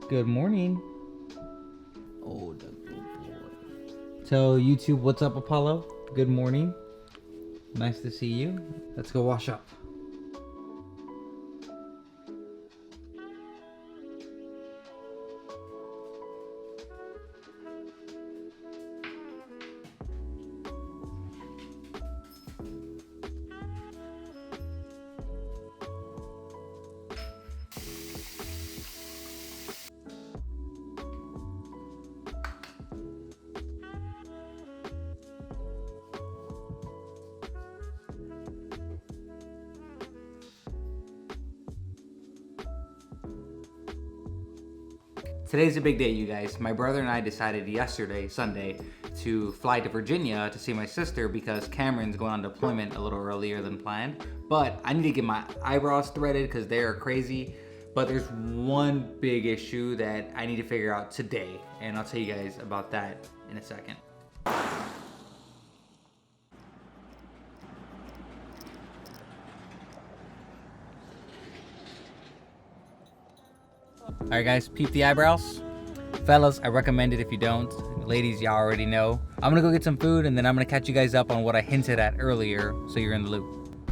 Good morning. Oh, the good boy. Tell YouTube what's up, Apollo. Good morning. Nice to see you. Let's go wash up. Today's a big day, you guys. My brother and I decided yesterday, Sunday, to fly to Virginia to see my sister because Cameron's going on deployment a little earlier than planned. But I need to get my eyebrows threaded because they are crazy. But there's one big issue that I need to figure out today, and I'll tell you guys about that in a second. Alright guys, peep the eyebrows. Fellas, I recommend it if you don't. Ladies, y'all already know. I'm gonna go get some food and then I'm gonna catch you guys up on what I hinted at earlier so you're in the loop.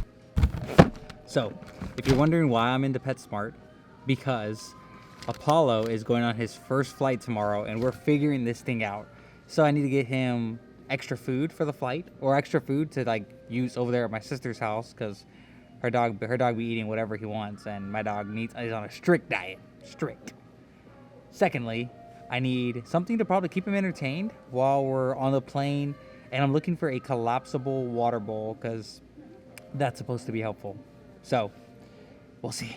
So, if you're wondering why I'm into PetSmart, because Apollo is going on his first flight tomorrow and we're figuring this thing out. So I need to get him extra food for the flight, or extra food to like use over there at my sister's house because her dog be eating whatever he wants and my dog is on a strict diet. Strict. Secondly, I need something to probably keep him entertained while we're on the plane, and I'm looking for a collapsible water bowl because that's supposed to be helpful. So, we'll see.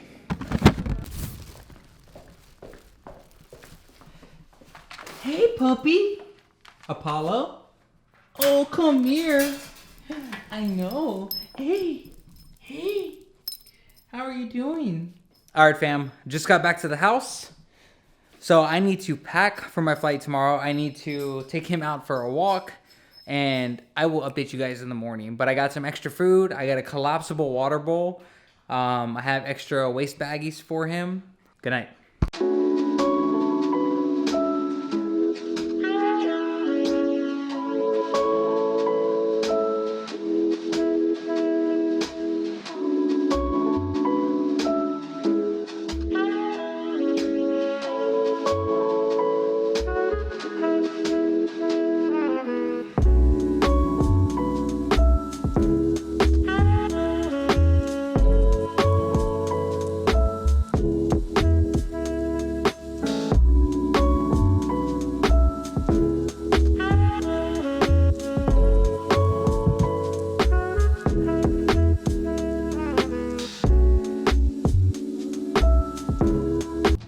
Hey, puppy. Apollo? Oh, come here. I know. Hey. How are you doing? All right, fam, just got back to the house. So I need to pack for my flight tomorrow. I need to take him out for a walk, and I will update you guys in the morning. But I got some extra food. I got a collapsible water bowl. I have extra waste baggies for him. Good night.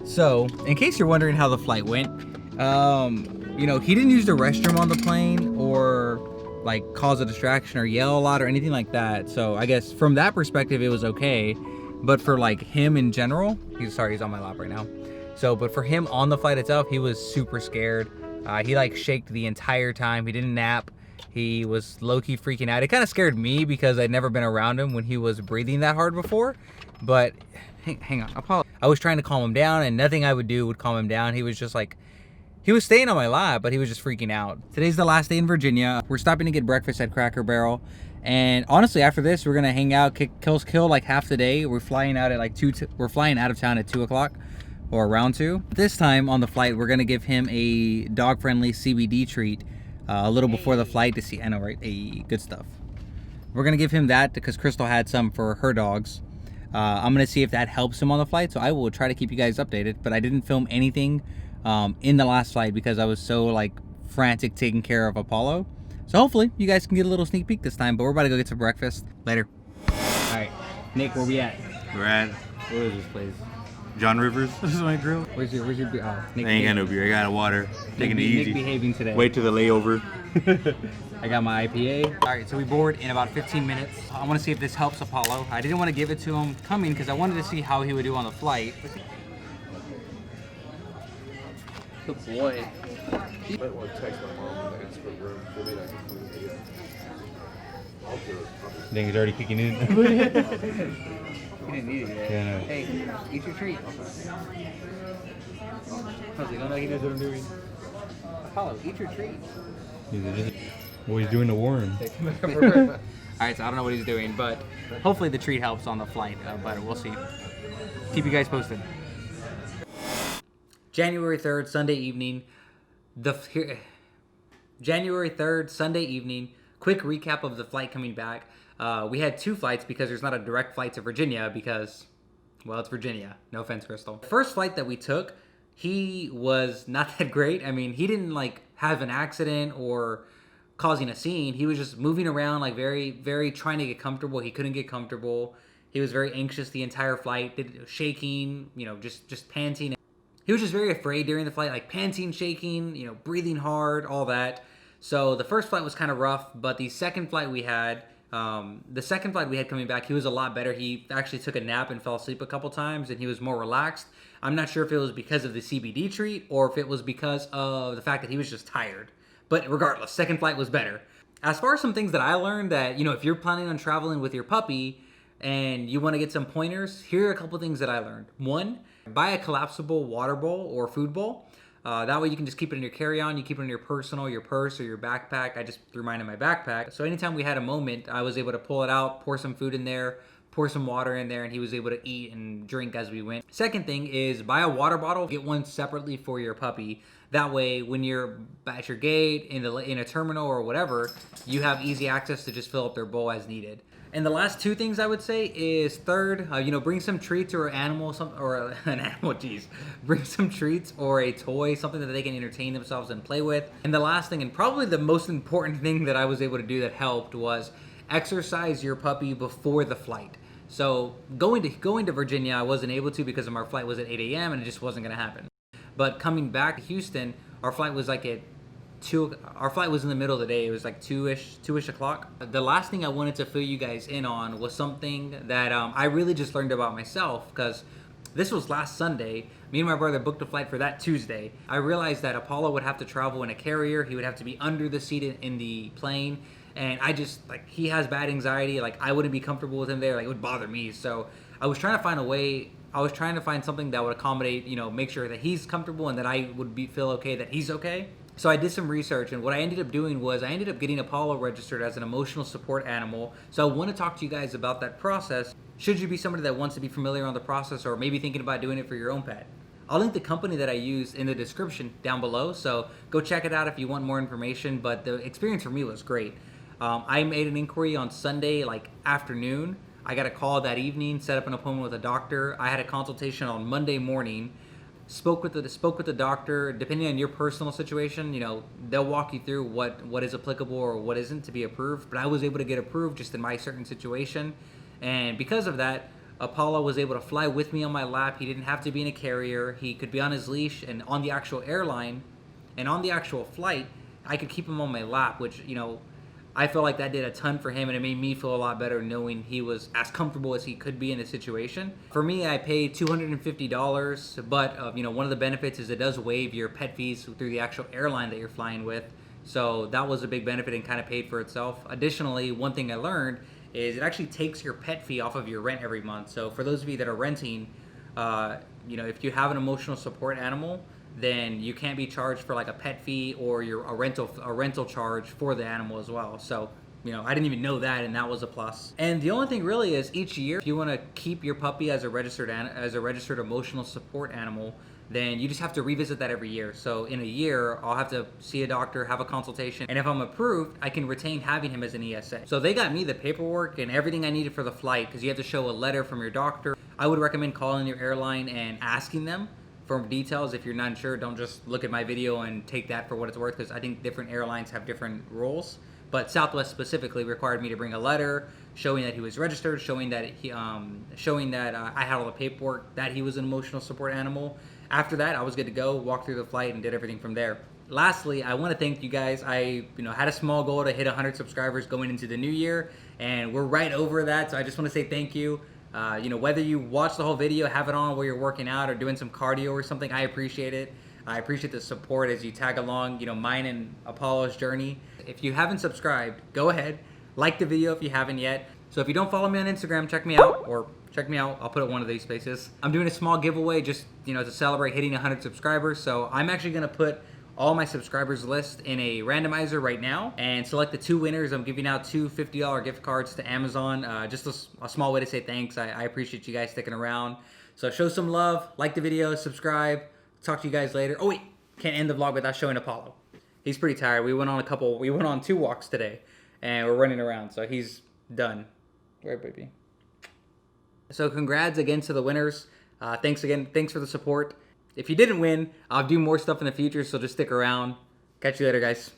So, in case you're wondering how the flight went, you know, he didn't use the restroom on the plane or like cause a distraction or yell a lot or anything like that. So I guess from that perspective, it was okay. But for like him in general, he's on my lap right now. So, but for him on the flight itself, he was super scared. He like shaked the entire time. He didn't nap. He was low-key freaking out. It kind of scared me because I'd never been around him when he was breathing that hard before. But hang on, Apollo. I was trying to calm him down, and nothing I would do would calm him down. He was just like, he was staying on my lap, but he was just freaking out. Today's the last day in Virginia. We're stopping to get breakfast at Cracker Barrel. And honestly, after this, we're gonna hang out, kill like half the day. We're flying out at like we're flying out of town at 2 o'clock or around 2. This time on the flight, we're gonna give him a dog-friendly CBD treat a little before the flight to see. I know, right? Good stuff. We're gonna give him that because Crystal had some for her dogs. I'm gonna see if that helps him on the flight, so I will try to keep you guys updated. But I didn't film anything in the last flight because I was so like frantic taking care of Apollo. So hopefully you guys can get a little sneak peek this time. But we're about to go get some breakfast later. All right, Nick, where we at? We're at, Where is this place? John Rivers. This is my grill. Where's your beer? Oh, Nick. I ain't got no beer. I got water. Taking it easy. Nick behaving today. Wait till the layover. I got my IPA. All right, so we board in about 15 minutes. I want to see if this helps Apollo. I didn't want to give it to him coming because I wanted to see how he would do on the flight. Good boy. You might want to text my mom and ask for room for me. I'll do it. I think it's already kicking in. You didn't need it yet. Yeah, no. Hey, eat your treat. How's he gonna? He knows what I'm doing. Apollo, eat your treat. Well, he's doing the worm. Alright, so I don't know what he's doing, but hopefully the treat helps on the flight, but we'll see. Keep you guys posted. January 3rd, Sunday evening. January 3rd, Sunday evening. Quick recap of the flight coming back. We had 2 flights because there's not a direct flight to Virginia because, well, it's Virginia. No offense, Crystal. The first flight that we took, he was not that great. I mean, he didn't like have an accident or causing a scene. He was just moving around like very, very trying to get comfortable. He couldn't get comfortable. He was very anxious the entire flight, shaking, you know, just panting. He was just very afraid during the flight, like panting, shaking, you know, breathing hard, all that. So the first flight was kind of rough, but the second flight we had coming back, he was a lot better. He actually took a nap and fell asleep a couple times, and he was more relaxed. I'm not sure if it was because of the CBD treat or if it was because of the fact that he was just tired. But regardless, second flight was better. As far as some things that I learned that, you know, if you're planning on traveling with your puppy and you want to get some pointers, here are a couple things that I learned. 1, buy a collapsible water bowl or food bowl. That way you can just keep it in your carry-on, you keep it in your personal, your purse, or your backpack. I just threw mine in my backpack. So anytime we had a moment, I was able to pull it out, pour some food in there, pour some water in there, and he was able to eat and drink as we went. Second thing is buy a water bottle, get one separately for your puppy. That way, when you're at your gate, in a terminal or whatever, you have easy access to just fill up their bowl as needed. And the last 2 things I would say is third, you know, bring some treats or an animal, bring some treats or a toy, something that they can entertain themselves and play with. And the last thing, and probably the most important thing that I was able to do that helped, was exercise your puppy before the flight. So going to Virginia, I wasn't able to because our flight was at 8 a.m. and it just wasn't going to happen. But coming back to Houston, our flight was like at 2. Our flight was in the middle of the day. It was like 2ish o'clock. The last thing I wanted to fill you guys in on was something that I really just learned about myself, because this was last Sunday. Me and my brother booked a flight for that Tuesday. I realized that Apollo would have to travel in a carrier. He would have to be under the seat in the plane. And I just, like, he has bad anxiety. Like, I wouldn't be comfortable with him there. Like, it would bother me. So I was trying to find a way. I was trying to find something that would accommodate, you know, make sure that he's comfortable and that I would feel okay that he's okay. So I did some research, and what I ended up doing was I ended up getting Apollo registered as an emotional support animal. So I want to talk to you guys about that process. Should you be somebody that wants to be familiar on the process, or maybe thinking about doing it for your own pet? I'll link the company that I use in the description down below, so go check it out if you want more information. But the experience for me was great. I made an inquiry on Sunday, like afternoon. I got a call that evening, set up an appointment with a doctor. I had a consultation on Monday morning. Spoke with the doctor. Depending on your personal situation, you know, they'll walk you through what is applicable or what isn't to be approved. But I was able to get approved just in my certain situation, and because of that, Apollo was able to fly with me on my lap. He didn't have to be in a carrier. He could be on his leash, and on the actual airline and on the actual flight, I could keep him on my lap, which, you know, I feel like that did a ton for him, and it made me feel a lot better knowing he was as comfortable as he could be in the situation. For me, I paid $250, but you know, one of the benefits is it does waive your pet fees through the actual airline that you're flying with. So that was a big benefit and kind of paid for itself. Additionally, one thing I learned is it actually takes your pet fee off of your rent every month. So for those of you that are renting, you know, if you have an emotional support animal, then you can't be charged for like a pet fee or a rental charge for the animal as well. So, you know, I didn't even know that, and that was a plus. And the only thing really is each year, if you want to keep your puppy as a registered emotional support animal, then you just have to revisit that every year. So in a year, I'll have to see a doctor, have a consultation, and if I'm approved, I can retain having him as an ESA. So they got me the paperwork and everything I needed for the flight, because you have to show a letter from your doctor. I would recommend calling your airline and asking them for details. If you're not sure, don't just look at my video and take that for what it's worth, because I think different airlines have different rules. But Southwest specifically required me to bring a letter showing that he was registered, showing that I had all the paperwork that he was an emotional support animal. After that, I was good to go, walked through the flight, and did everything from there. Lastly, I want to thank you guys. I had a small goal to hit 100 subscribers going into the new year, and we're right over that. So I just want to say thank you. Whether you watch the whole video, have it on while you're working out or doing some cardio or something, I appreciate it. I appreciate the support as you tag along, mine and Apollo's journey. If you haven't subscribed, go ahead, like the video if you haven't yet. So if you don't follow me on Instagram, check me out, or check me out. I'll put it one of these spaces. I'm doing a small giveaway just, to celebrate hitting 100 subscribers. So I'm actually gonna put all my subscribers list in a randomizer right now and select the 2 winners. I'm giving out 2 $50 gift cards to Amazon. Just a small way to say thanks. I appreciate you guys sticking around. So show some love, like the video, subscribe. Talk to you guys later. Oh wait, can't end the vlog without showing Apollo. He's pretty tired. We went on 2 walks today and we're running around, so he's done. Right, baby. So congrats again to the winners. Thanks for the support. If you didn't win, I'll do more stuff in the future, so just stick around. Catch you later, guys.